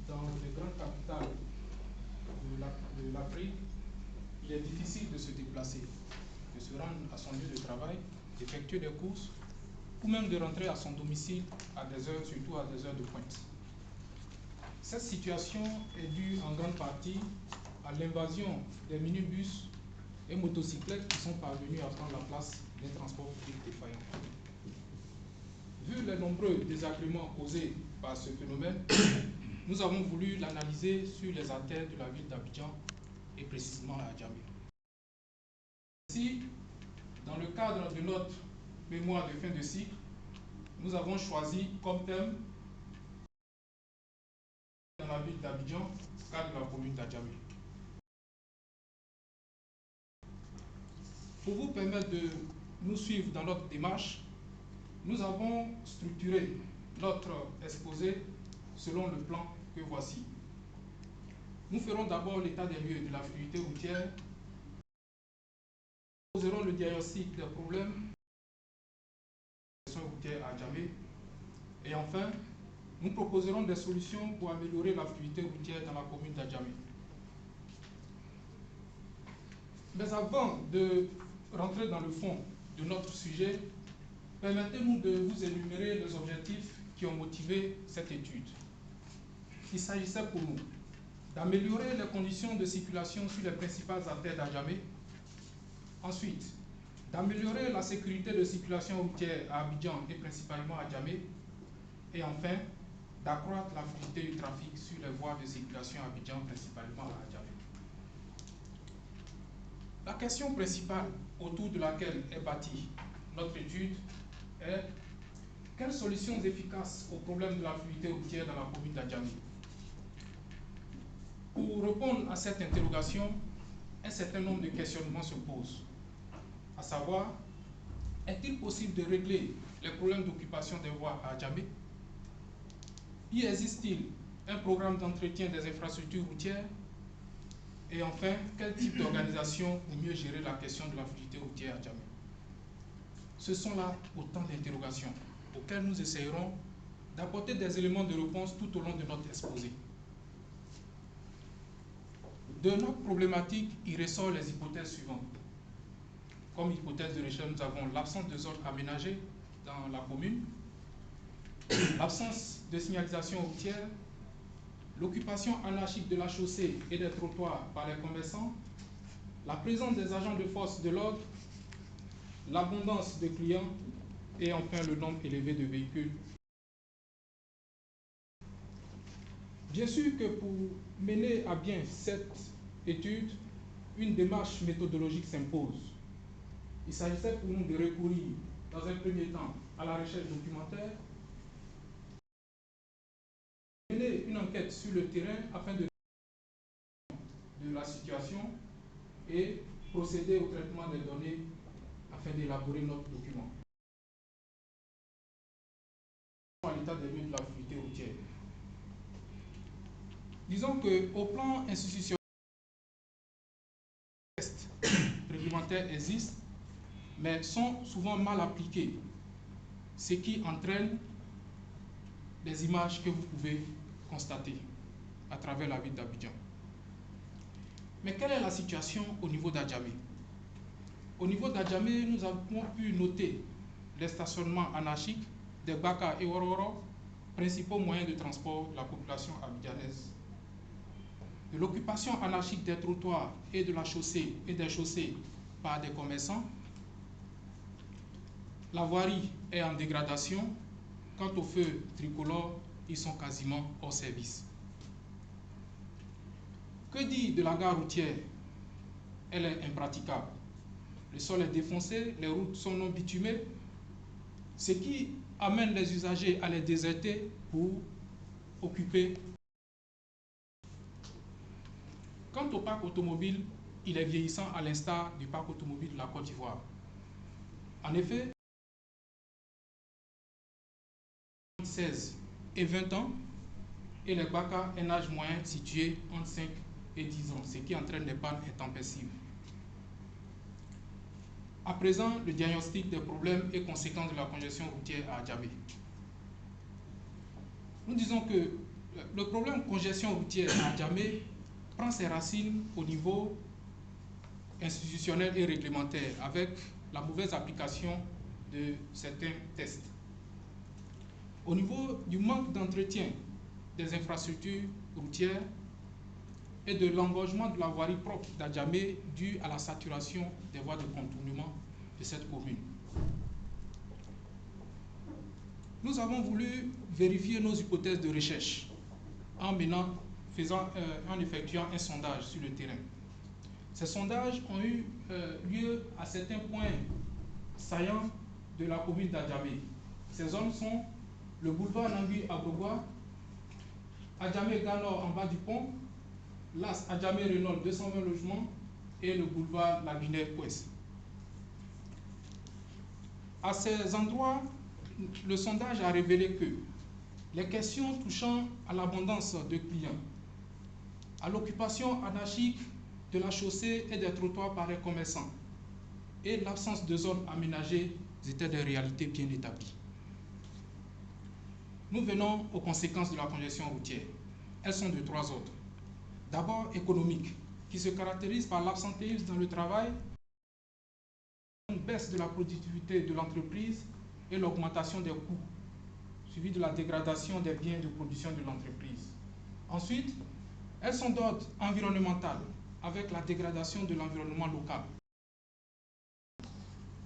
dans les grandes capitales de l'Afrique, il est difficile de se déplacer, de se rendre à son lieu de travail, d'effectuer des courses, ou même de rentrer à son domicile à des heures, surtout à des heures de pointe. Cette situation est due en grande partie à l'invasion des minibus et motocyclettes qui sont parvenus à prendre la place des transports publics défaillants. Vu les nombreux désagréments causés par ce phénomène, nous avons voulu l'analyser sur les artères de la ville d'Abidjan et précisément à Adjamé. Ainsi, dans le cadre de notre mémoire de fin de cycle, nous avons choisi comme thème dans la ville d'Abidjan, cas de la commune d'Adjamé. Pour vous permettre de nous suivre dans notre démarche, nous avons structuré notre exposé selon le plan que voici. Nous ferons d'abord l'état des lieux de la fluidité routière, nous poserons le diagnostic des problèmes de la routière à Adjamé et enfin, nous proposerons des solutions pour améliorer la fluidité routière dans la commune d'Adjamé. Mais avant de rentrer dans le fond de notre sujet, permettez-nous de vous énumérer les objectifs qui ont motivé cette étude. Il s'agissait pour nous d'améliorer les conditions de circulation sur les principales artères d'Adjamé, ensuite d'améliorer la sécurité de circulation routière à Abidjan et principalement à Adjamé, et enfin d'accroître la fluidité du trafic sur les voies de circulation à Abidjan, principalement à Adjamé. La question principale autour de laquelle est bâtie notre étude est: quelles solutions efficaces au problème de la fluidité routière dans la commune d'Adjamé? Pour répondre à cette interrogation, un certain nombre de questionnements se posent, à savoir, est-il possible de régler les problèmes d'occupation des voies à Adjamé? Y existe-t-il un programme d'entretien des infrastructures routières? Et enfin, quel type d'organisation pour mieux gérer la question de la fluidité routière à Adjamé? Ce sont là autant d'interrogations auxquelles nous essayerons d'apporter des éléments de réponse tout au long de notre exposé. De notre problématique, il ressort les hypothèses suivantes. Comme hypothèse de recherche, nous avons l'absence de zones aménagées dans la commune, l'absence de signalisation routière, l'occupation anarchique de la chaussée et des trottoirs par les commerçants, la présence des agents de force de l'ordre, l'abondance de clients et enfin le nombre élevé de véhicules. Bien sûr que pour mener à bien cette étude, une démarche méthodologique s'impose. Il s'agissait pour nous de recourir dans un premier temps à la recherche documentaire, mener une enquête sur le terrain afin de la situation et procéder au traitement des données afin d'élaborer notre document. À l'état des lieux de la fluidité routière. Disons qu'au plan institutionnel, les tests réglementaires existent, mais sont souvent mal appliqués, ce qui entraîne des images que vous pouvez constater à travers la ville d'Abidjan. Mais quelle est la situation au niveau d'Adjamé? Au niveau d'Adjamé, nous avons pu noter les stationnements anarchiques des Baka et Ororo, principaux moyens de transport de la population abidjanaise, de l'occupation anarchique des trottoirs et de la chaussée et des chaussées par des commerçants. La voirie est en dégradation. Quant aux feux tricolores, ils sont quasiment hors service. Que dire de la gare routière? Elle est impraticable. Le sol est défoncé, les routes sont non bitumées, ce qui amène les usagers à les déserter pour occuper. Quant au parc automobile, il est vieillissant à l'instar du parc automobile de la Côte d'Ivoire. En effet, 16 et 20 ans, et les Baka, un âge moyen situé entre 5 et 10 ans, ce qui entraîne des pannes intempestives. À présent, le diagnostic des problèmes et conséquences de la congestion routière à Adjamé. Nous disons que le problème congestion routière à Djamé prend ses racines au niveau institutionnel et réglementaire avec la mauvaise application de certains tests. Au niveau du manque d'entretien des infrastructures routières et de l'engorgement de la voirie propre d'Adjamé dû à la saturation des voies de contournement de cette commune. Nous avons voulu vérifier nos hypothèses de recherche en effectuant un sondage sur le terrain. Ces sondages ont eu lieu à certains points saillants de la commune d'Adjamé. Ces zones sont le boulevard Nangui à Bourgois, Adjamé Ganor en bas du pont, l'As Adjamé Renault 220 logements et le boulevard La Guinée-Ouest. À ces endroits, le sondage a révélé que les questions touchant à l'abondance de clients, à l'occupation anarchique de la chaussée et des trottoirs par les commerçants et l'absence de zones aménagées étaient des réalités bien établies. Nous venons aux conséquences de la congestion routière. Elles sont de trois ordres. D'abord, économique, qui se caractérise par l'absentéisme dans le travail, une baisse de la productivité de l'entreprise et l'augmentation des coûts, suivi de la dégradation des biens de production de l'entreprise. Ensuite, elles sont d'ordre environnemental, avec la dégradation de l'environnement local.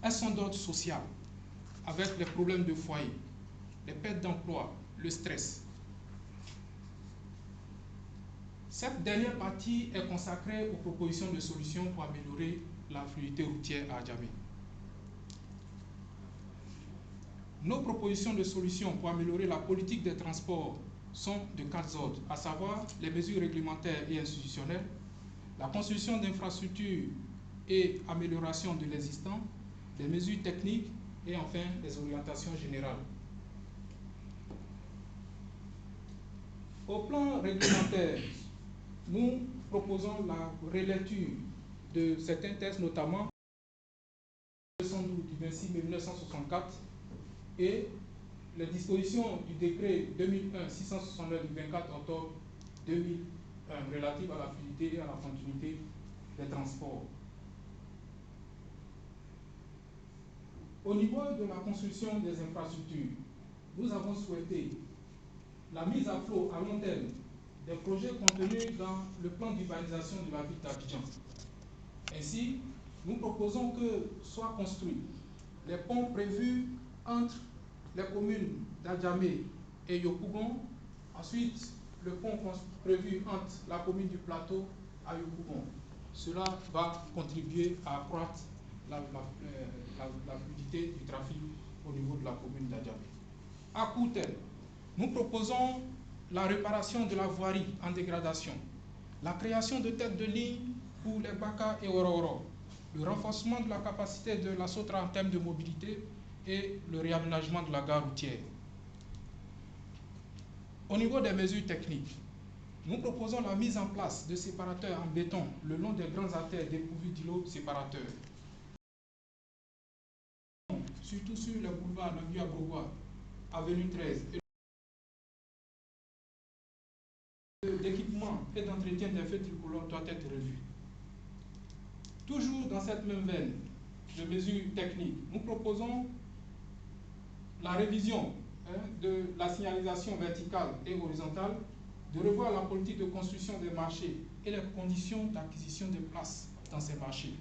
Elles sont d'ordre social, avec les problèmes de foyer, les pertes d'emploi, le stress. Cette dernière partie est consacrée aux propositions de solutions pour améliorer la fluidité routière à Adjamé. Nos propositions de solutions pour améliorer la politique des transports sont de quatre ordres, à savoir les mesures réglementaires et institutionnelles, la construction d'infrastructures et amélioration de l'existant, les mesures techniques et enfin les orientations générales. Au plan réglementaire, nous proposons la relecture de certains textes, notamment le 212 du 26 mai 1964 et les dispositions du décret 2001-669 du 24 octobre 2001 relatives à la fluidité et à la continuité des transports. Au niveau de la construction des infrastructures, nous avons souhaité la mise à flot à long terme des projets contenus dans le plan d'urbanisation de la ville d'Abidjan. Ainsi, nous proposons que soient construits les ponts prévus entre les communes d'Adjamé et Yopougon, ensuite le pont prévu entre la commune du Plateau à Yopougon. Cela va contribuer à accroître la fluidité du trafic au niveau de la commune d'Adjamé. À court terme, nous proposons la réparation de la voirie en dégradation, la création de têtes de ligne pour les Baka et Ororo, le renforcement de la capacité de la SOTRA en termes de mobilité et le réaménagement de la gare routière. Au niveau des mesures techniques, nous proposons la mise en place de séparateurs en béton le long des grands artères dépourvus d'îlots séparateurs, surtout sur le boulevard Nangui à Bourgois, avenue 13, d'équipement et d'entretien des feux tricolores doit être revu. Toujours dans cette même veine de mesures techniques, nous proposons la révision de la signalisation verticale et horizontale, de revoir la politique de construction des marchés et les conditions d'acquisition de places dans ces marchés,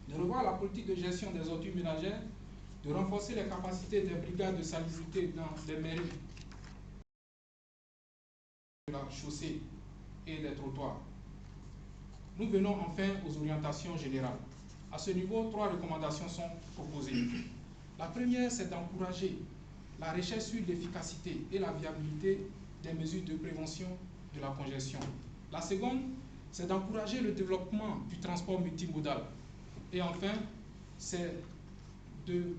de revoir la politique de gestion des ordures ménagères, de renforcer les capacités des brigades de salubrité dans les mairies, de la chaussée et des trottoirs. Nous venons enfin aux orientations générales. À ce niveau, trois recommandations sont proposées. La première, c'est d'encourager la recherche sur l'efficacité et la viabilité des mesures de prévention de la congestion. La seconde, c'est d'encourager le développement du transport multimodal. Et enfin, c'est de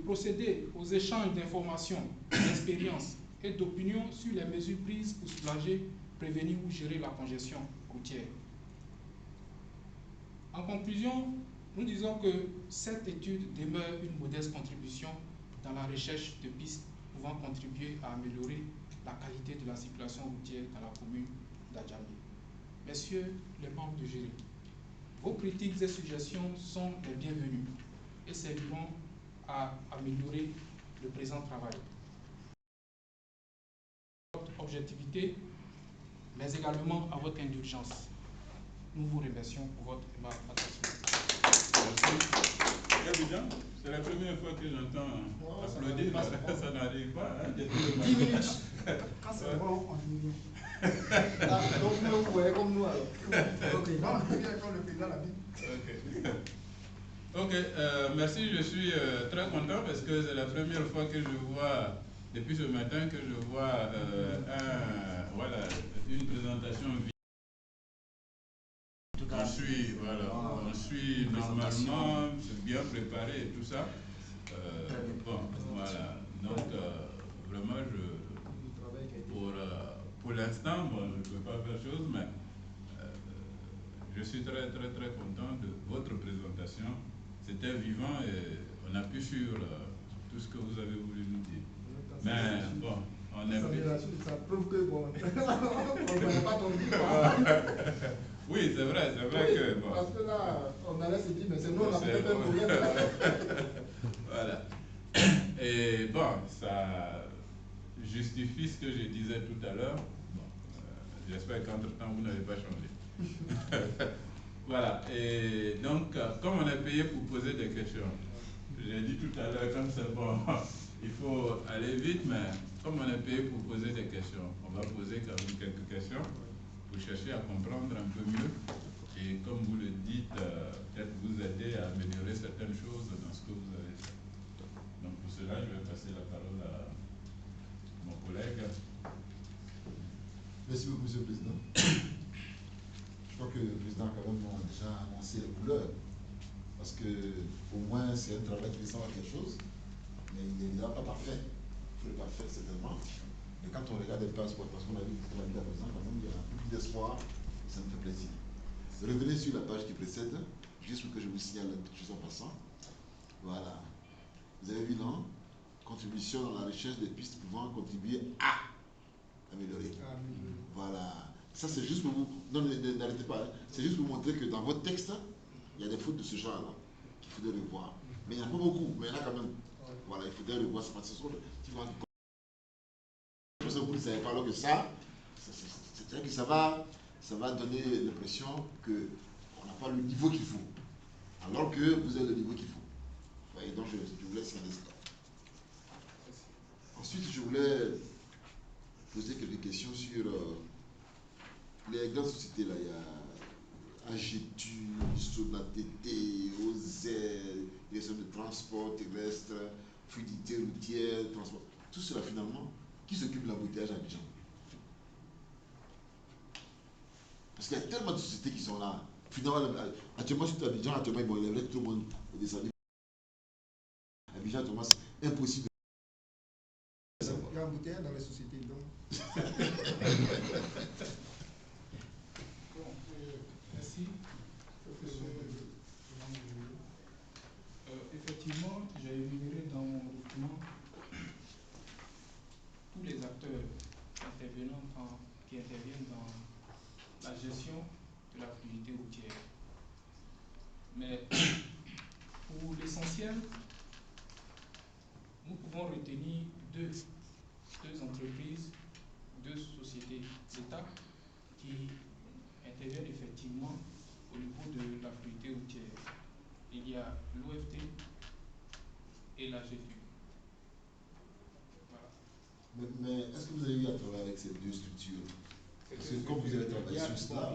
procéder aux échanges d'informations, d'expériences et d'opinions sur les mesures prises pour soulager, prévenir ou gérer la congestion routière. En conclusion, nous disons que cette étude demeure une modeste contribution dans la recherche de pistes pouvant contribuer à améliorer la qualité de la circulation routière dans la commune d'Adjamé. Messieurs les membres du jury, vos critiques et suggestions sont les bienvenues et serviront à améliorer le présent travail. Votre objectivité, mais également à votre indulgence. Nous vous remercions pour votre attention. Merci. Très bien. C'est la première fois que j'entends applaudir. Ça n'arrive pas. Hein, 10 minutes. Quand c'est bon, on dit. Donc vous voyez comme nous alors. Ok, non, on est bien comme le président l'a dit. Ok, merci. Je suis très content parce que c'est la première fois que je vois, depuis ce matin, que je vois une présentation vidéo. On suit normalement, c'est bien préparé et tout ça. Bon, voilà. Donc, vraiment, pour l'instant, bon, je ne peux pas faire chose, mais je suis très content de votre présentation. C'était vivant et on a pu suivre tout ce que vous avez voulu nous dire. Mais bon, on est... Ça prouve que bon, on n'a pas tombé. Oui, c'est vrai que... Bon, parce que là, on allait se dire, mais c'est nous, on a fait pour rien. Voilà. Et bon, ça justifie ce que je disais tout à l'heure. Bon, j'espère qu'entre-temps, vous n'avez pas changé. Voilà. Et donc, comme on est payé pour poser des questions, j'ai dit tout à l'heure, comme c'est bon, il faut aller vite, mais comme on est payé pour poser des questions, on va poser quand même quelques questions pour chercher à comprendre un peu mieux. Et comme vous le dites, peut-être vous aider à améliorer certaines choses dans ce que vous avez fait. Donc pour cela, je vais passer la parole à mon collègue. Merci beaucoup, Monsieur le Président. Je crois que le Président quand même a déjà annoncé les couleurs, parce que au moins c'est un travail qui ressemble à quelque chose, mais il n'est déjà pas parfait. Il faut le parfait certainement. Mais quand on regarde les passeports, parce qu'on a vu la vie à présent, quand même, il y a un peu d'espoir, et ça me fait plaisir. Revenez sur la page qui précède, juste pour que je vous signale une petite chose en passant. Voilà. Vous avez vu, non? Contribution dans la recherche des pistes pouvant contribuer à améliorer. Voilà. Ça, c'est juste pour vous... Non, n'arrêtez pas. Hein. C'est juste pour vous montrer que dans votre texte, il y a des fautes de ce genre-là qu'il faudrait revoir. Mais il n'y en a pas beaucoup, mais il y en a quand même. Voilà, il faudrait revoir ça. Ce sont vous ne savez pas alors que ça c'est-à-dire que ça va donner l'impression qu'on n'a pas le niveau qu'il faut. Alors que vous avez le niveau qu'il faut. Vous voyez, donc je vous laisse signaler ça. Ensuite, je voulais poser quelques questions sur les grandes sociétés. Là, il y a AGETU, SONATT, OZ, les zones de transport terrestre, fluidité routière, transport. Tout cela finalement, qui s'occupe de l'embouteillage à Abidjan? Parce qu'il y a tellement de sociétés qui sont là. Finalement, actuellement, sur Abidjan, actuellement, ils vont lever tout le monde au descendre. Abidjan, actuellement, c'est impossible. Il y a un embouteillage dans les sociétés, donc. Bon, merci. Effectivement, j'ai énuméré dans mon document tous les acteurs qui interviennent dans la gestion de la fluidité routière. Mais pour l'essentiel, nous pouvons retenir deux entreprises, deux sociétés d'État qui interviennent effectivement au niveau de la fluidité routière. Il y a l'OFT et la GFU. Voilà. Mais est-ce que vous avez eu à travailler avec ces deux structures? Parce que comme vous avez travaillé sur cela,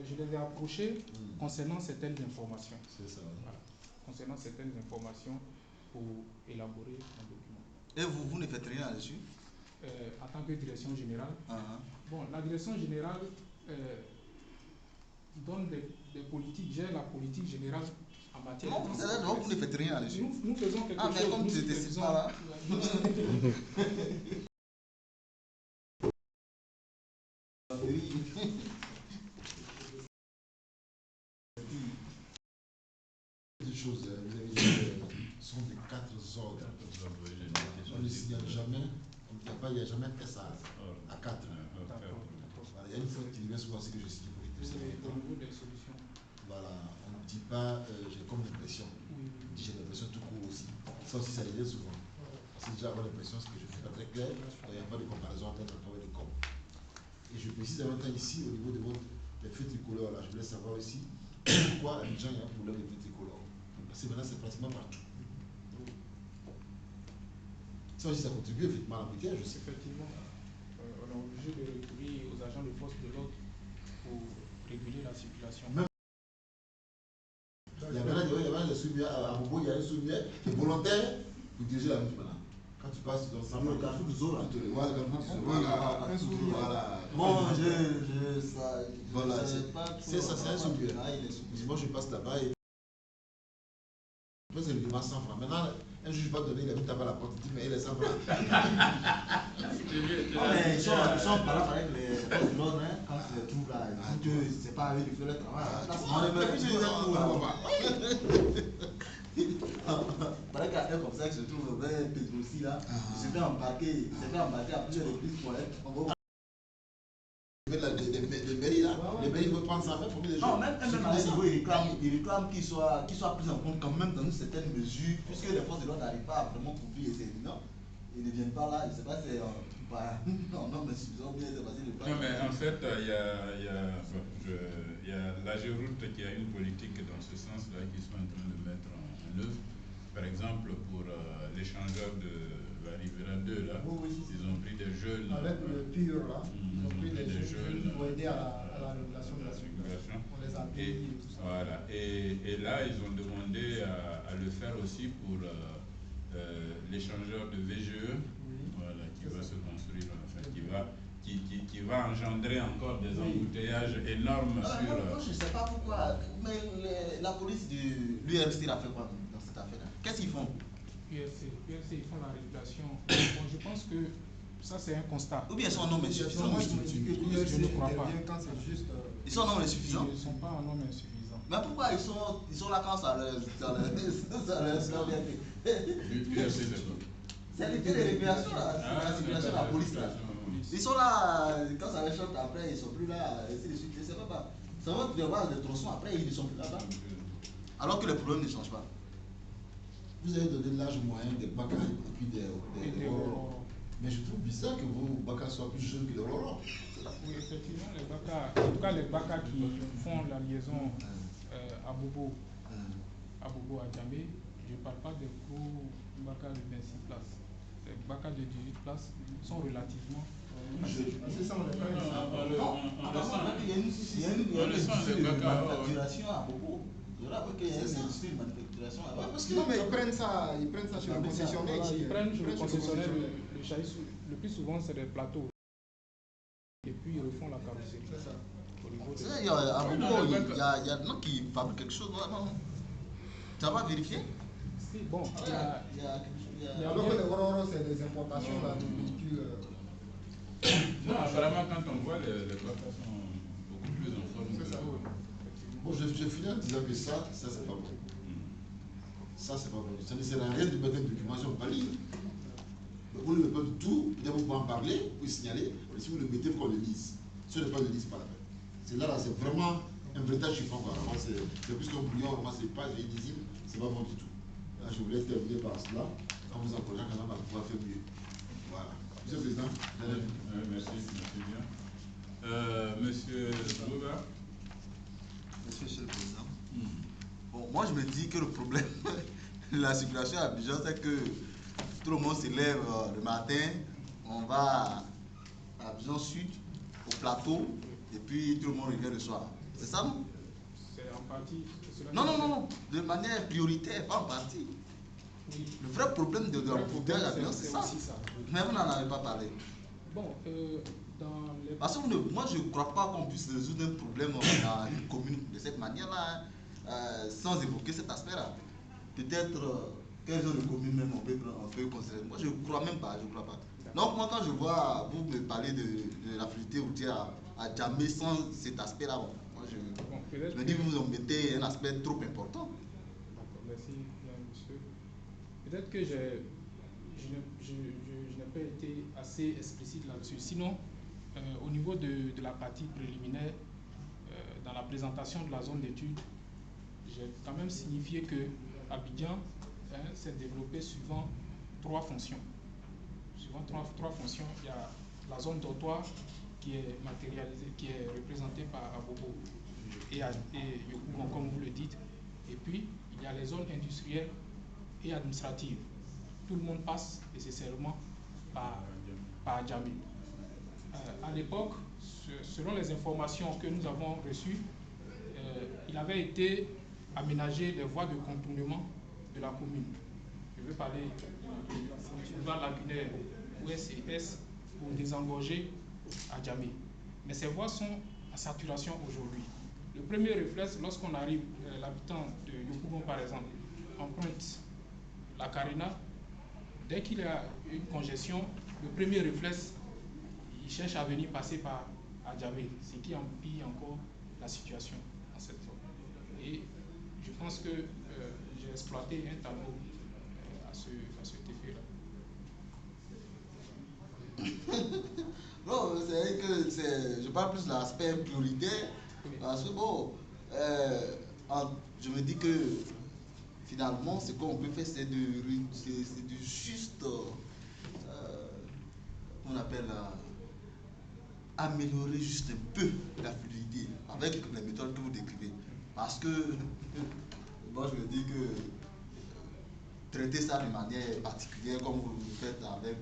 je les ai approchés concernant certaines informations. C'est ça. Voilà. Concernant certaines informations pour élaborer un document. Et vous ne faites rien là-dessus? En tant que direction générale, bon, la direction générale donne des politiques, gère la politique générale en matière de transport. Non, vous ne faites rien là-dessus. Nous faisons quelque chose. Mais comme tu n'étais pas là. Deux choses, vous avez dit, sont des 4 ordres. On ne signale jamais, Il n'y a jamais SA à 4. Voilà, il y a une faute qui vient souvent, c'est que je suis politique. Au niveau des solutions. Voilà, on ne dit pas j'ai comme l'impression. J'ai l'impression tout court aussi. Ça aussi, ça revient souvent. C'est déjà avoir l'impression que je ne suis pas très clair, il n'y a pas de comparaison entre le travail des corps. Et je précise en même temps ici, au niveau de les feux tricolores, là, je voulais savoir aussi pourquoi à Abidjan il y a un problème de feux tricolores. Parce que maintenant, c'est pratiquement partout. Ça aussi, ça contribue effectivement à l'embouteillage, je sais. Effectivement, on est obligé de recourir aux agents de force de l'ordre pour réguler la circulation. Il y avait un soumis à Bobo, il y a un soumis qui est volontaire pour diriger la route maintenant. Quand tu passes dans ça, le carrefour du zoo là. Voilà, Bon, voilà, c'est ça, c'est un soumis. soumis. Moi, je passe là-bas et après, c'est le dimanche 100 francs. Maintenant, un juge va donner, il a mis taper à la porte, il dit, mais il est 100 francs. Mais ils sont parlants avec les forces de l'ordre, hein, quand ils se trouvent là, ils disent que c'est pas avec eux qui font le travail. Pareil qu'il y a un comme ça qui se trouve vers Pedro aussi là, il s'est fait embarquer à plusieurs reprises pour être. Les mairies là, les mairies veulent prendre ça en fait pour les gens. Non, même à ce niveau, ils réclament qu'il soit pris en compte quand même dans une certaine mesure, puisque les forces de l'ordre n'arrivent pas à vraiment couvrir ces événements. Ils ne viennent pas là, je ne sais pas si c'est non, mais suffisant bien c'est facile de pas. Non, mais en fait, il y a la Géroute qui a une politique dans ce sens-là qu'ils sont en train de mettre en œuvre. Par exemple, pour l'échangeur de la Riviera 2, là, ils ont pris des jeunes. Avec le pur là, ils ont pris des jeunes pour aider à la régulation de la circulation. On les a payés. Voilà. Et là, ils ont demandé à le faire aussi pour l'échangeur de VGE, voilà, qui va se construire, enfin, qui va engendrer encore des embouteillages énormes sur. Moi, je ne sais pas pourquoi, mais la police de l'URC a fait quoi dans cette affaire-là? Qu'est-ce qu'ils font? URC, ils font la régulation. Bon, je pense que ça, c'est un constat. Ou bien ils sont en nombre insuffisant? Moi, je me dis que l'URC je ne crois pas. quand c'est juste. Ils sont en nombre insuffisant? Ils ne sont pas en nombre insuffisant. Mais pourquoi ils sont là quand ça leur bien fait? L'URC, c'est quoi? C'est l'unité de régulation, la circulation de la police là. Ils sont là, quand ça les choque, après ils sont plus là, ainsi de suite, je ne sais pas. Ça va y avoir des tronçons, après ils ne sont plus là-bas. Alors que le problème ne change pas. Vous avez donné l'âge moyen des Baka et puis des Rororo. Mais je trouve bizarre que vos Baka soient plus jeunes que les Rororo. Oui, effectivement, les Baka, en tout cas les Baka qui font la liaison à Bobo, à Djamé, je ne parle pas des gros Baka de 26 places. Les Baka de 18 places sont relativement. C'est ça, on est pas. Non, il y a une industrie de manufacturation à Bobo. Il y aura qu'il y a une industrie de manufacturation à Bobo. Parce que non, mais ils prennent ça sur le concessionnaire. Voilà, ils prennent sur le concessionnaire le châssis. Le plus souvent, c'est des plateaux. Et puis ils refont la carrosserie. C'est ça. Au niveau de... À Bobo, il y a des gens qui fabriquent quelque chose vraiment. Tu vas vérifier? Si, bon, il y a Alors que les Rororo, c'est des importations là, de véhicules. Non, apparemment, quand on voit, les Baka sont beaucoup plus en forme que ça. Bon, je finis en disant que ça c'est pas bon. Ça, c'est pas bon. Ça ne sert à rien de mettre une documentation pour lire. Vous ne pouvez pas tout, peut-être vous pouvez en parler, vous signaler, mais si vous le mettez, il faut qu'on le lise. Si on ne pas le lise, pas la peine. C'est là, c'est vraiment un véritable chiffon. C'est plus qu'un bouillon, vraiment, c'est pas illisible, c'est pas bon du tout. Là, je voulais terminer par cela, en vous encourageant quand même à pouvoir faire mieux. Voilà. Monsieur le Président, merci bien. Monsieur Robert. Monsieur le Président. Bon, moi je me dis que le problème de la circulation à Abidjan, c'est que tout le monde se lève le matin, on va à Abidjan Sud, au plateau, et puis tout le monde revient le soir. C'est ça, non? C'est en partie. Non, de manière prioritaire, pas en partie. Oui. Le vrai problème de l'embouteillage à Abidjan, c'est ça. Mais vous n'en avez pas parlé. Bon, dans les... Parce que moi, je ne crois pas qu'on puisse résoudre un problème dans une commune de cette manière-là, sans évoquer cet aspect-là. Peut-être quelles zones de commune même on peut considérer. Moi, je ne crois même pas, Donc, moi, quand je vois vous me parler de la fluidité routière à Djamé sans cet aspect-là, moi, je me dis que vous en mettez un aspect trop important. D'accord, merci, bien, monsieur. Peut-être que je n'ai pas été assez explicite là-dessus. Sinon, au niveau de la partie préliminaire, dans la présentation de la zone d'étude, j'ai quand même signifié que Abidjan s'est développé suivant trois fonctions. Suivant trois fonctions, il y a la zone dortoir qui est matérialisée, qui est représentée par Abobo et Yopougon, comme vous le dites. Et puis, il y a les zones industrielles et administratives. Tout le monde passe nécessairement par Djamé. À l'époque, selon les informations que nous avons reçues, il avait été aménagé des voies de contournement de la commune. Je veux parler du boulevard lacunaire ouest et est pour désengorger à Djamé. Mais ces voies sont à saturation aujourd'hui. Le premier réflexe, lorsqu'on arrive, l'habitant de Yopougon par exemple, emprunte la Carina, dès qu'il y a une congestion, le premier réflexe, il cherche à venir passer par Djamé, ce qui empire encore la situation dans cette zone. Et je pense que j'ai exploité un tableau à cet effet-là. Non, c'est vrai que je parle plus de l'aspect prioritaire, parce que bon, je me dis que finalement, ce qu'on peut faire, c'est de juste, on appelle, améliorer juste un peu la fluidité avec les méthodes que vous décrivez. Parce que, moi je me dis que traiter ça de manière particulière, comme vous le faites avec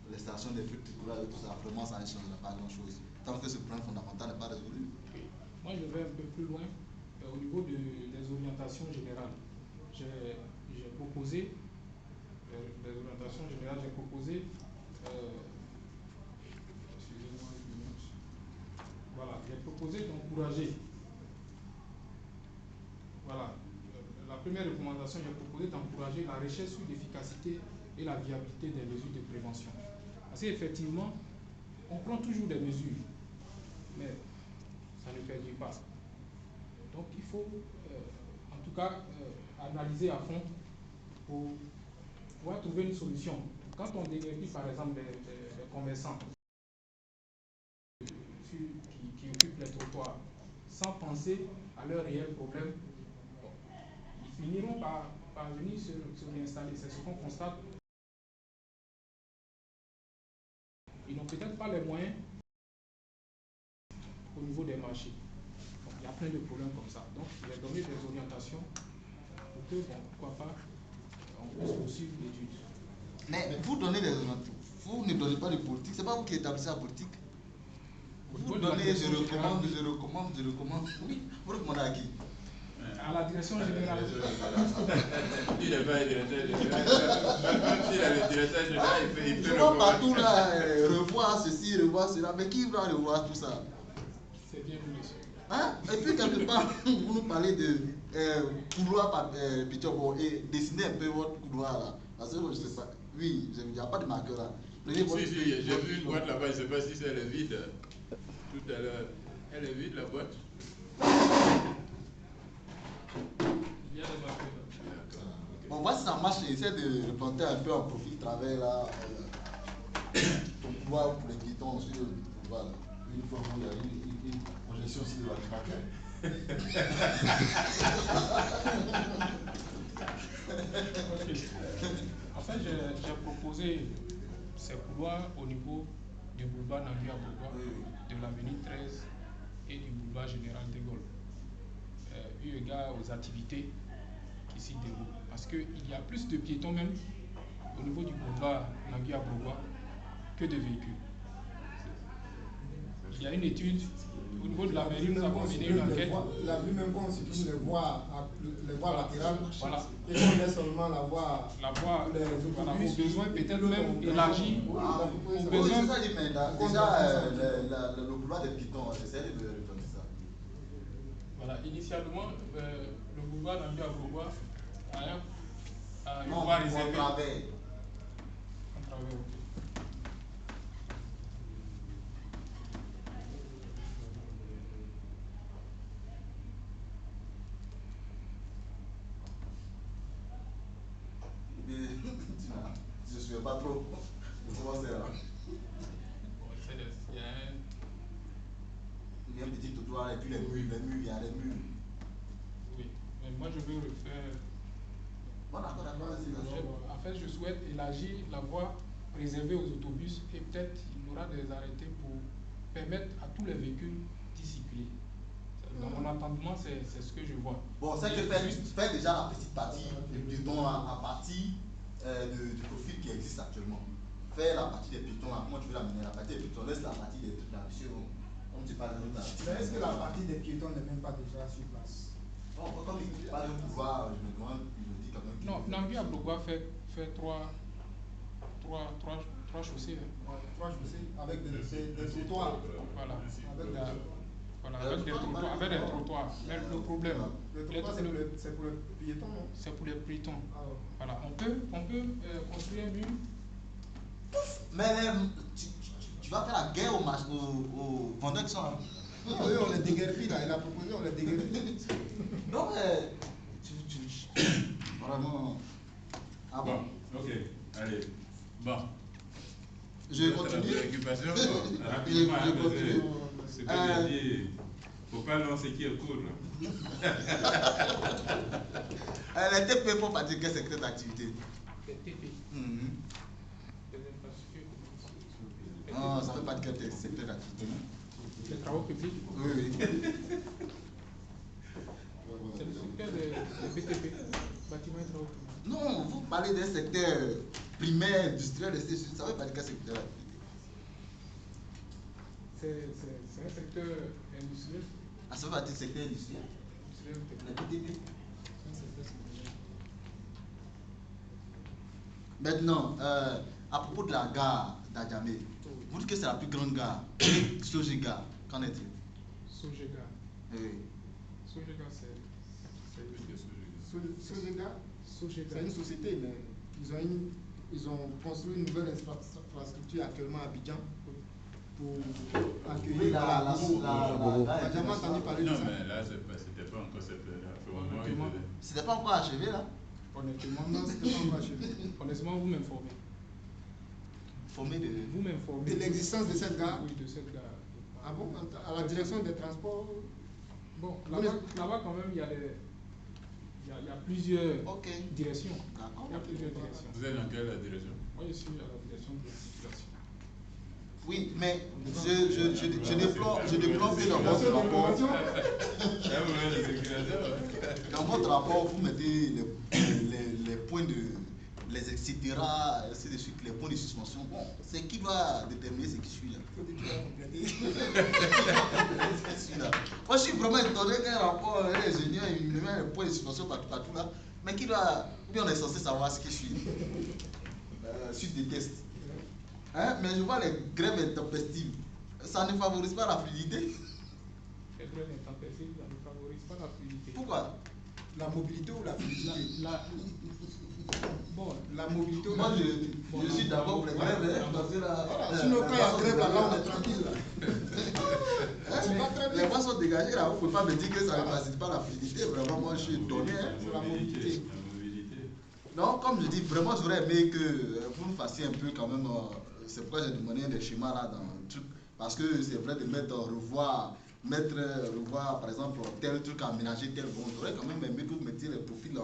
les stations de feux et tout ça, vraiment ça ne changera pas grand-chose. Tant que ce problème fondamental n'est pas résolu. Oui. Moi, je vais un peu plus loin. Au niveau des orientations générales, j'ai proposé, des orientations générales, j'ai proposé, excusez-moi une minute. Voilà, j'ai proposé d'encourager, voilà, la première recommandation, j'ai proposé d'encourager la recherche sur l'efficacité et la viabilité des mesures de prévention. Parce qu'effectivement, on prend toujours des mesures, mais ça ne perdure pas. Donc il faut, en tout cas, analyser à fond pour pouvoir trouver une solution. Quand on déguerpit, par exemple, les commerçants qui occupent les trottoirs, sans penser à leurs réels problèmes, bon, ils finiront par venir se réinstaller. C'est ce qu'on constate. Ils n'ont peut-être pas les moyens au niveau des marchés. Donc, il y a plein de problèmes comme ça. Donc, il a donné des orientations pour que, bon, pourquoi pas, on puisse poursuivre l'étude. Mais vous donnez des orientations. Vous ne donnez pas de politique. C'est pas vous qui établissez la politique. Vous donnez, je recommande. Oui. Vous recommandez à qui? À la direction générale. Il n'est pas le directeur général. Même s'il est le directeur général, il peut Je vois partout là, revoir ceci, revoir cela. Mais qui va revoir tout ça? C'est bien vu, monsieur. Hein? Et puis quelque part, vous nous parlez de couloir par Pichobo et dessinez un peu votre couloir là. Parce que je ne sais pas. Oui, il n'y a pas de marqueur là. Si, j'ai vu une boîte là-bas, je ne sais pas si elle est vide. Tout à l'heure. Elle est vide la boîte? Il y a des marqueurs. Bon, moi si ça marche, essaie de replanter un peu en profil travers là. Ton couloir pour les piétons sur le couloir là. Une fois qu'il y a une projection aussi de la craquette. En fait, j'ai proposé ces couloirs au niveau du boulevard Nambia Bourgois, de l'avenue 13 et du boulevard Général de Gaulle, eu égard aux activités qui s'y déroulent. Parce qu'il y a plus de piétons même au niveau du boulevard Nambia Bourgois que de véhicules. Il y a une étude au niveau de la mairie, nous avons mené une enquête. La vue même qu'on supprime les voies latérales, voilà. Et qu'on laisse seulement la voie voilà, au besoin peut-être même élargi. Au besoin, c'est ça, mais déjà le boulevard des piétons, j'essaie de reprendre ça. Voilà, initialement, le boulevard Nambia Bourgois a une Non, voie réservée. on travers. Je ne suis pas il y a les murs. Oui, mais moi je veux refaire. Bon, d'accord, d'accord. En fait, je souhaite élargir la voie réservée aux autobus et peut-être il y aura des arrêtés pour permettre à tous les véhicules d'y circuler. Dans mon entendement, c'est ce que je vois. Bon, c'est que fais déjà la petite partie des piétons à partir du profil qui existe actuellement. Fais la partie des piétons là. Comment tu veux l'amener? La partie des piétons, laisse la partie des trucs là. Comme tu parles de là. Mais est-ce que la partie des piétons n'est même pas déjà sur place? Bon, comme il parle de pouvoir, je me demande, il me dit quand même. Non, Nangui Abloua fait trois chaussées. Ouais, 3 chaussées avec des trottoirs. Voilà. Avec des Avec des trottoirs. Mais le problème, le trottoir, c'est pour les piétons, non? c'est pour les piétons. Ah, ouais. Voilà. On peut construire un mur. Mais tu vas faire la guerre aux vendeurs qui sont là. Oui, on les déguerpit là, il a proposé, on les déguerpit. Non, mais. Vraiment. Ah bon. Ok, allez. Bon. Je continue. Préoccupation, Je continue. ce que j'ai dit, il ne faut pas lancer qui est court. Les TP pour pas dire quel secteur d'activité. Les TP. Non, ça ne veut pas dire quel secteur d'activité. Les travaux publics. Oui, oui. C'est le secteur des BTP, bâtiments et travaux publics. Non, vous parlez d'un secteur primaire, industriel, ça ne veut pas dire quel secteur d'activité. C'est un secteur industriel. Ah, ça veut pas dire secteur industriel. Les BTP. Maintenant, à propos de la gare d'Adjamé, vous dites que c'est la plus grande gare. Sogega, qu'en est-il? Sogega. Oui. Sogega, Sogega, Sogega. c'est une société, mais ils ont construit une nouvelle infrastructure actuellement à Abidjan pour accueillir la J'ai jamais entendu parler de Non, ça. mais là, c'était pas encore cette période. C'était pas encore achevé là? Honnêtement, Non, c'était pas encore achevé. honnêtement, vous m'informez. Formé de. Vous m'informez. De l'existence de cette gare? Oui, de cette gare. Ah bon? À la direction des transports? Bon, là-bas quand même, il y a plusieurs Ok. directions. D'accord. Il y a plusieurs directions. Vous êtes dans quelle direction? Moi, je suis à la direction de la circulation. Oui, mais je déplore que dans votre rapport, vous mettez les points de. Les etc. ainsi de suite, les points de suspension. Bon, c'est qui va déterminer ce qui suit là? Moi, je suis vraiment étonné qu'un rapport, les ingénieurs, ils me mettent les points de suspension partout là. Mais qui doit. Ou bien on est censé savoir ce qui suit. Suite des tests. Hein? Mais je vois les grèves intempestives. Ça ne favorise pas la fluidité. Les grèves intempestives, ça ne favorise pas la fluidité. Pourquoi? La mobilité ou la fluidité? Bon, La mobilité ou Moi, la je suis d'abord pour les grèves, parce que là. Sinon, quand il y a grève, là, on est tranquille. Les voies sont dégagées là, vous ne pouvez pas me dire que ça ne facilite pas la fluidité. Vraiment, moi je suis étonné. C'est la mobilité. Non, comme je dis, vraiment, j'aurais aimé que vous me fassiez un peu quand même. C'est pourquoi j'ai demandé des schémas là dans le truc. Parce que c'est vrai de mettre revoir, par exemple, tel truc aménagé, tel bon. J'aurais quand même aimé que vous mettiez les profils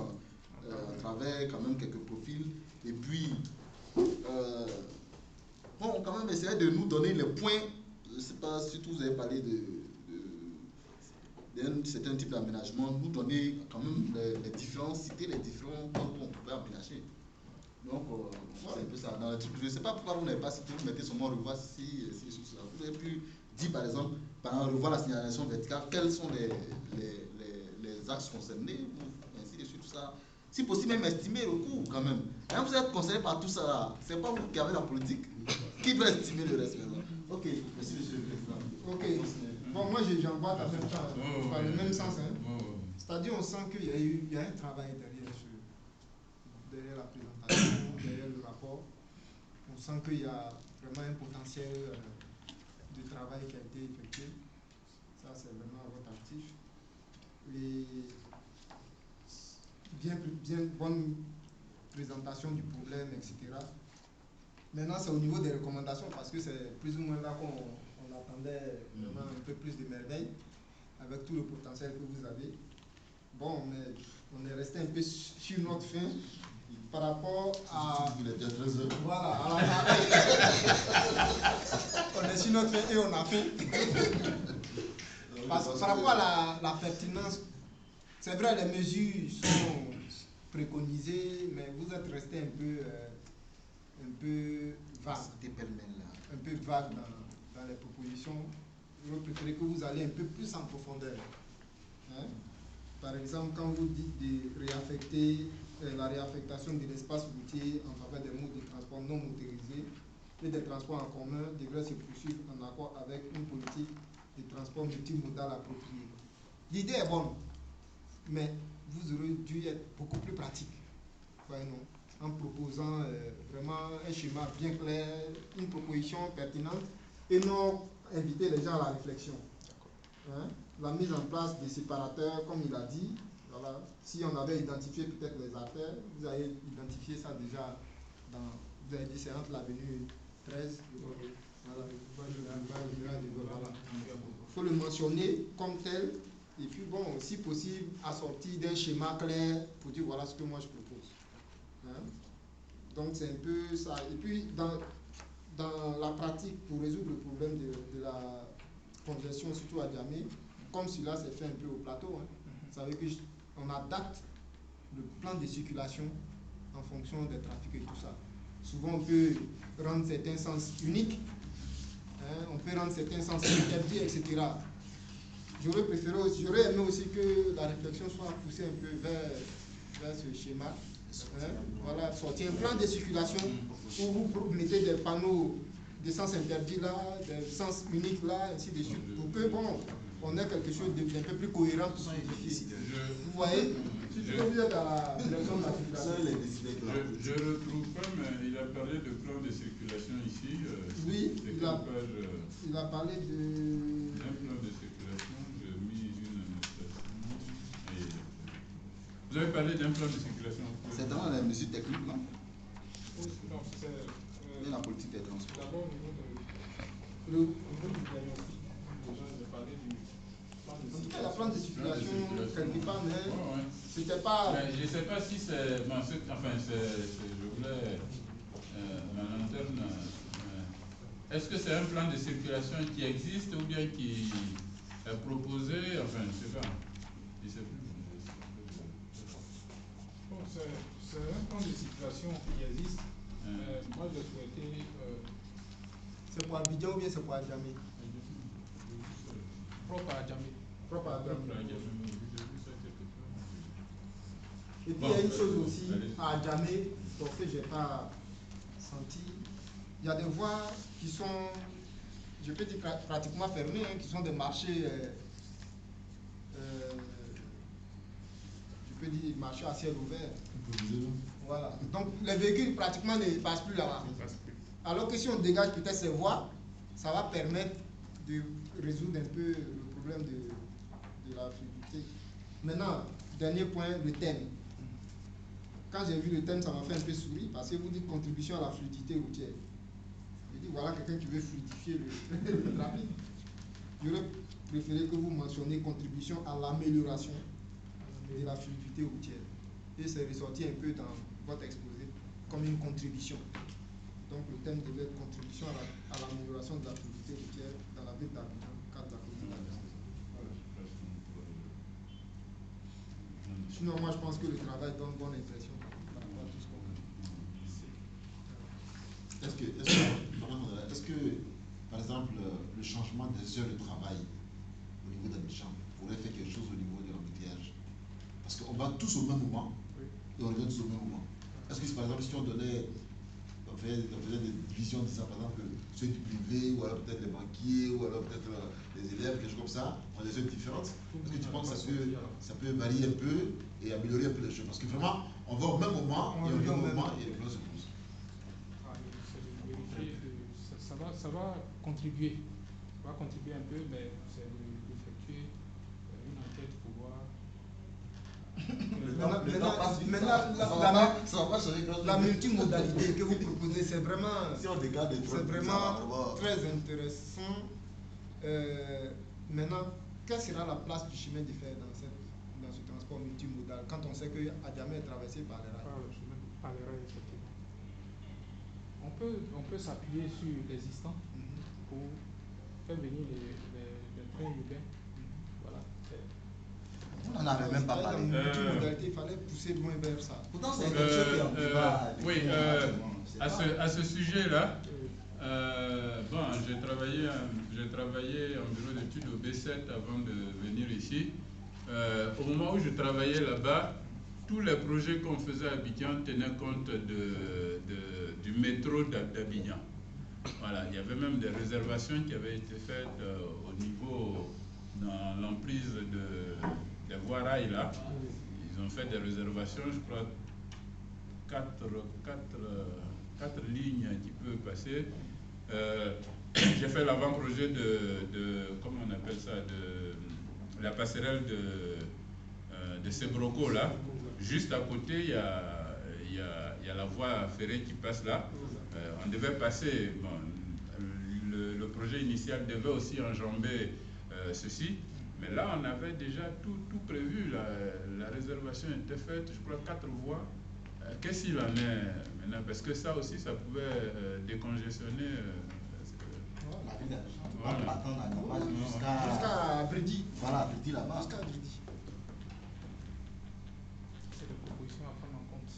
à travers quand même quelques profils. Et puis, bon, quand même essayer de nous donner les points. Je ne sais pas si vous avez parlé d'un certain type d'aménagement, nous donner quand même citer les différents points où on pouvait aménager. Donc, c'est un peu ça. Dans le truc, je ne sais pas pourquoi vous n'avez pas cité, vous mettez seulement revoir si ça. Vous avez pu dire par exemple, pendant revoir la signalisation verticale, quels sont les axes concernés, ou ainsi de suite, tout ça. Si possible, même estimer le coût quand même. Quand vous êtes concerné par tout ça, ce n'est pas vous qui avez la politique. Qui doit estimer le reste maintenant? Ok, merci monsieur le président. Ok. Bon, moi j'en vois dans le même temps, dans le même sens. Hein. C'est-à-dire, on sent qu'il y a un travail derrière la présentation, derrière le rapport. On sent qu'il y a vraiment un potentiel de travail qui a été effectué. Ça, c'est vraiment à votre actif. Et bien bonne présentation du problème, etc. Maintenant, c'est au niveau des recommandations, parce que c'est plus ou moins là qu'on attendait vraiment un peu plus de merveilles. avec tout le potentiel que vous avez. Bon, mais on est resté un peu sur notre fin par rapport à... Voilà, on est sur notre fin et on a fait. Par rapport à la pertinence, c'est vrai, les mesures sont préconisées, mais vous êtes resté un peu vague. Un peu vague dans les propositions. Je préférerais que vous alliez un peu plus en profondeur. Hein? Par exemple, quand vous dites de réaffecter la réaffectation de l'espace routier en faveur des modes de transport non motorisés et des transports en commun devrait se poursuivre en accord avec une politique de transport multimodal appropriée. L'idée est bonne, mais vous aurez dû être beaucoup plus pratique. Ouais, non, en proposant vraiment un schéma bien clair, une proposition pertinente et non inviter les gens à la réflexion. Hein? La mise en place des séparateurs, comme il a dit, voilà. Si on avait identifié peut-être les artères, vous avez identifié ça déjà dans, vous avez dit c'est entre l'avenue 13, voilà. Il faut le mentionner comme tel, et puis bon, si possible, assorti d'un schéma clair pour dire voilà ce que moi je propose. Hein? Donc c'est un peu ça. Et puis dans la pratique, pour résoudre le problème de la congestion, surtout à Djamé, comme cela s'est fait un peu au plateau, hein, vous savez qu'on adapte le plan de circulation en fonction des trafics et tout ça. Souvent on peut rendre certains sens uniques, hein, on peut rendre certains sens interdits, etc. J'aurais aimé aussi que la réflexion soit poussée un peu vers ce schéma. Hein, voilà, sortir un plan de circulation où vous mettez des panneaux de sens interdits là, des sens uniques là, ainsi de suite, pour que bon, on ait quelque chose d'un peu plus cohérent pour simplifier. Vous voyez, si vous êtes à la direction de la circulation. Je ne retrouve pas, mais il a parlé de plan de circulation ici. Oui, il a parlé de... Un plan de circulation, j'ai mis une annotation. Vous avez parlé d'un plan de circulation. C'est dans la mesure technique, non? Oui, non, c'est... la politique des transports. D'abord, au niveau du diagnostic, déjà, j'ai parlé du plan de circulation. La plan de circulation, quelque part, mais c'était pas... Mais je ne sais pas si c'est... Bon, enfin, je voulais... ma lanterne... Est-ce que c'est un plan de circulation qui existe ou bien qui est proposé? Enfin, je ne sais pas. Je ne sais plus. Bon, c'est un plan de circulation qui existe. Moi, je souhaitais... C'est pour Abidjan ou bien c'est pour Adjamé? Propre à Adjamé. Propre à Adjamé. Et puis Bon, il y a une chose aussi à Adjamé, pour que je n'ai pas senti. Il y a des voies qui sont, je peux dire pratiquement fermées, hein, qui sont des marchés, je peux dire marchés à ciel ouvert. Voilà. Donc les véhicules pratiquement ne passent plus là-bas. Alors que si on dégage peut-être ces voies, ça va permettre de résoudre un peu le problème de la fluidité. Maintenant, dernier point, le thème. Quand j'ai vu le thème, ça m'a fait un peu sourire parce que vous dites contribution à la fluidité routière. Je dis voilà quelqu'un qui veut fluidifier le trafic. J'aurais préféré que vous mentionniez contribution à l'amélioration de la fluidité routière. Et c'est ressorti un peu dans votre exposé comme une contribution. Donc le thème devait être contribution à l'amélioration de la fluidité routière dans la ville d'Abidjan, cadre de la politique d'Abidjan. Voilà. Sinon, moi je pense que le travail donne bonne impression par rapport à tout ce qu'on fait. Est-ce que, par exemple, le changement des heures de travail au niveau d'Abidjan pourrait faire quelque chose au niveau de l'embouteillage? Parce qu'on va tous au même moment et on revient tous au même moment. Est-ce que, par exemple, si on faisait des divisions, disant par exemple ceux du privé, ou alors peut-être les banquiers, ou alors peut-être les élèves, quelque chose comme ça, ont des heures différentes? Est-ce que tu penses que ça peut varier un peu et améliorer un peu les choses? Parce que vraiment, on va au même moment et au même moment et les plans se posent. Ça va contribuer. Ça va contribuer un peu, mais c'est d'effectuer une enquête pour voir. La multimodalité que vous proposez, c'est vraiment, très intéressant. Maintenant, quelle sera la place du chemin de fer dans ce transport multimodal quand on sait que Adjamé est traversé par les rails? Par les rails, effectivement. On peut s'appuyer sur l'existant pour faire venir les trains urbains. Voilà. On n'en avait même pas parlé. Il fallait pousser loin vers ça. Pourtant, c'est quelque chose qui est en débat. Oui, à ce sujet-là, bon, j'ai travaillé en bureau d'études au B7 avant de venir ici. Au moment où je travaillais là-bas, tous les projets qu'on faisait à Abidjan tenaient compte du métro d'Abidjan. Voilà, il y avait même des réservations qui avaient été faites au niveau, dans l'emprise des voies rails là. Ils ont fait des réservations, je crois, 4 lignes qui peuvent passer. J'ai fait l'avant-projet comment on appelle ça, de la passerelle de Sebroco là. Juste à côté, il y a la voie ferrée qui passe là. On devait passer, bon, le projet initial devait aussi enjamber ceci, mais là on avait déjà tout prévu, la réservation était faite, je crois 4 voies. Qu'est-ce qu'il en est maintenant? Parce que ça aussi, ça pouvait décongestionner. La ville jusqu'à Bridi. Voilà, Bridi là-bas. Jusqu'à Bridi. C'est des propositions à prendre en compte.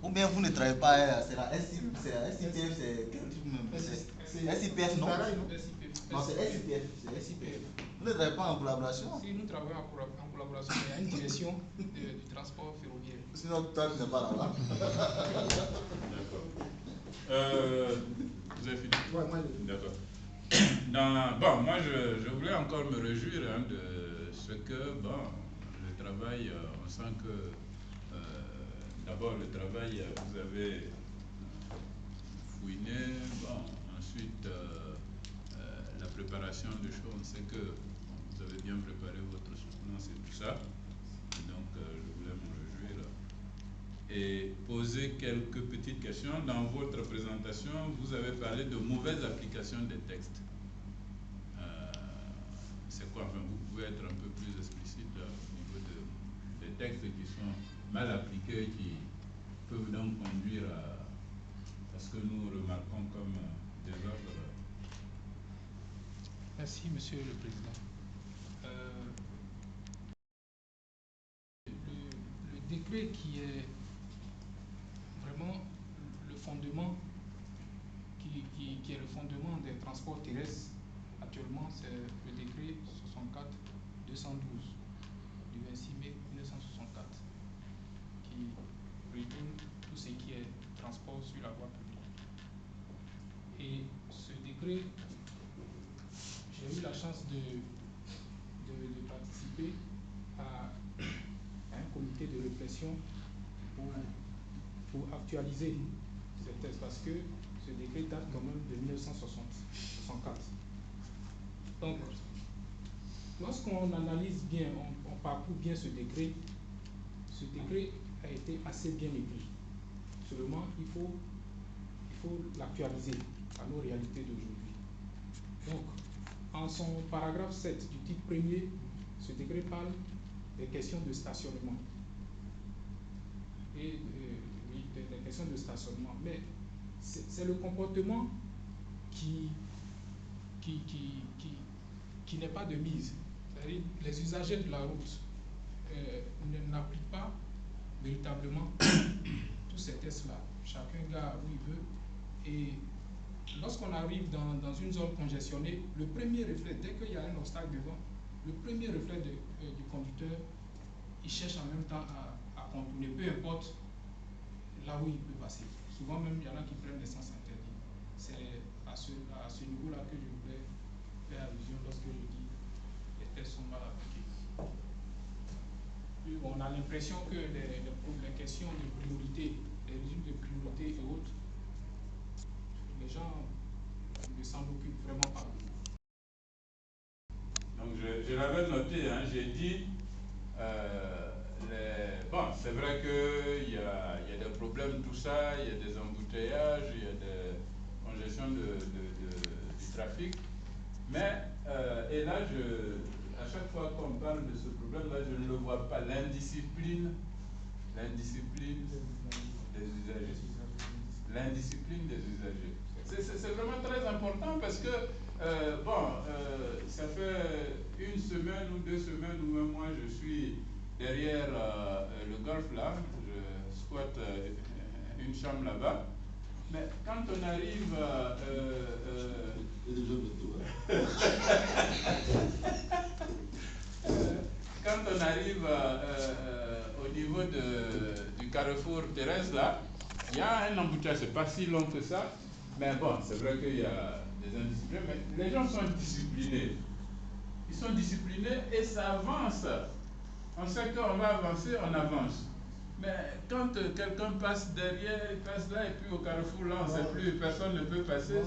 Ou bien vous ne travaillez pas, c'est la SIPF, c'est quel truc même? C'est SIPF, non? Non, c'est SIPF. Vous ne travaillez pas en collaboration? Si, nous travaillons en collaboration, il y a une direction du transport ferroviaire. Sinon, toi, tu n'es pas là-bas. D'accord. Vous avez fini? Ouais, moi, d'accord. Bon, moi, je voulais encore me réjouir de ce que, bon, le travail, on sent que, d'abord, le travail, vous avez fouiné, bon, ensuite, la préparation de choses, on sait que vous avez bien préparé votre soutenance et tout ça. Et donc, je voulais me réjouir et poser quelques petites questions. Dans votre présentation, vous avez parlé de mauvaise application des textes. C'est quoi? Enfin, vous pouvez être un peu plus explicite au niveau des textes qui sont mal appliqués, qui peuvent donc conduire à ce que nous remarquons comme désordre. Merci, Monsieur le Président. Le décret qui est vraiment le fondement, qui est le fondement des transports terrestres actuellement, c'est le décret 64-212 du 26 mai 1964 qui résume tout ce qui est transport sur la voie publique. Et ce décret, j'ai eu la chance de participer à un comité de réflexion pour actualiser ces textes, parce que ce décret date quand même de 1964. Donc, lorsqu'on analyse bien, on parcourt bien ce décret a été assez bien écrit. Seulement, il faut l'actualiser à nos réalités d'aujourd'hui. Donc, en son paragraphe 7 du titre premier, ce décret parle des questions de stationnement. Et oui, des questions de stationnement. Mais c'est le comportement qui n'est pas de mise. C'est-à-dire, les usagers de la route n'appliquent pas véritablement tous ces tests-là. Chacun gare où il veut. Et lorsqu'on arrive dans une zone congestionnée, le premier réflexe, dès qu'il y a un obstacle devant, le premier réflexe du conducteur, il cherche en même temps à contourner, peu importe là où il peut passer. Souvent même, il y en a qui prennent des sens interdits. C'est à ce niveau-là que je voulais faire allusion lorsque je dis les tests sont mal appliqués. Puis on a l'impression que les questions de priorité, les régimes de priorité et autres, les gens ne s'en occupent vraiment pas. Donc je l'avais noté, hein, j'ai dit, bon, c'est vrai qu'il y a des problèmes, tout ça, il y a des embouteillages, il y a des congestions du trafic, mais, et là, à chaque fois qu'on parle de ce problème-là, je ne le vois pas. L'indiscipline des usagers. L'indiscipline des usagers. C'est vraiment très important parce que, ça fait une semaine ou 2 semaines ou un mois, je suis derrière le golf là, je squatte une chambre là-bas. Mais quand on arrive quand on arrive au niveau du carrefour Thérèse là, il y a un embouteillage, c'est pas si long que ça, mais bon, c'est vrai qu'il y a des indisciplinés, mais les gens sont disciplinés. Ils sont disciplinés et ça avance. On sait qu'on va avancer, on avance. Mais quand quelqu'un passe derrière, il passe là, et puis au carrefour, là, on ne sait plus, personne ne peut passer.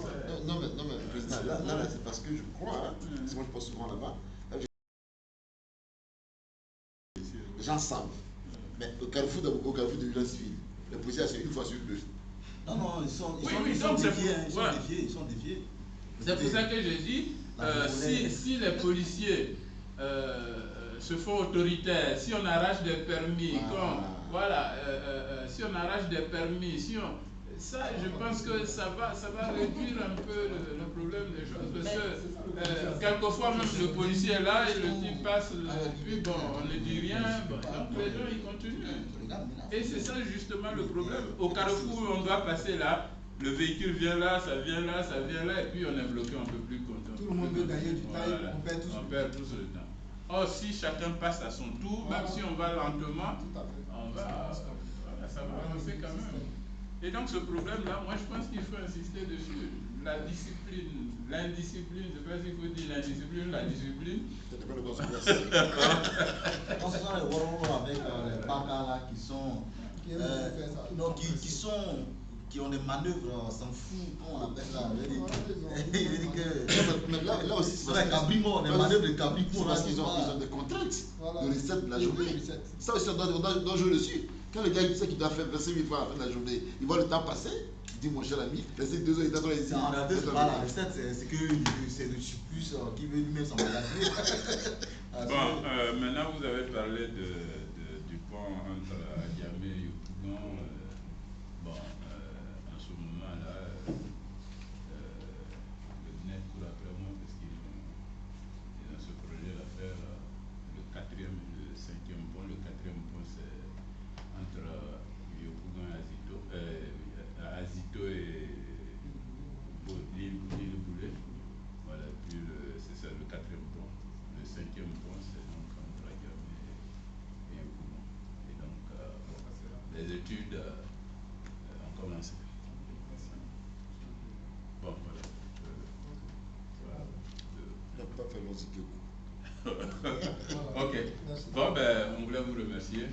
Non, mais président, là c'est parce que je crois, hein, parce que moi je passe souvent là-bas, les gens savent. Mais au carrefour de Village Civil, les policiers, c'est une fois sur 2. Non, ils sont défiés. C'est pour ça que je dis, si les policiers se font autoritaires, si on arrache des permis, si on arrache des permis, ça, je pense que ça va réduire un peu le problème des choses. Parce que quelquefois même le policier est là et le type passe, puis bon, on ne dit rien, donc les gens ils continuent. Et c'est ça justement le problème. Au carrefour où on doit passer là, le véhicule vient là, ça vient là, et puis on est bloqué, on ne peut plus contrôler. Tout le monde veut gagner du temps, on perd tous le temps. Or, si chacun passe à son tour, même si on va lentement, ça va avancer quand même. Et donc ce problème-là, moi je pense qu'il faut insister dessus. La discipline, l'indiscipline, je ne sais pas s'il faut dire l'indiscipline, la discipline. On se sent les warons avec les bagarres là qui ont des manœuvres, sans fou, comment on appelle ça. Il dit que. Mais là aussi, c'est des manœuvres de cabrimaux. C'est parce qu'ils ont des contraintes de recettes de la journée. Ça aussi, on doit jouer dessus. Quand le gars il sait qu'il doit faire 25 000 francs à la fin de la journée, il voit le temps passer, il dit mon cher ami, restez 2 heures, il t'attend ici. En réalité, c'est pas la recette, c'est que c'est le surplus qui veut lui-même s'emmagasiner. Maintenant vous avez parlé du pont entre Agiamé et Yopougon. En ce moment-là, le net court après moi parce qu'ils ont ce projet à faire le 4e et le 5e pont. Le 4e pont, c'est entre Yopougon et Azito et l'île Boulet. Voilà, puis c'est ça le 4e pont. Le 5e pont, c'est donc entre Agiamé et Yopougon. Et donc, les études ont commencé. Bon, voilà. Pas faire l'osique. Ok. Bon, on voulait vous remercier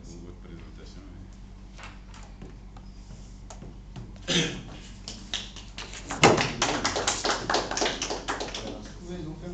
pour votre présentation.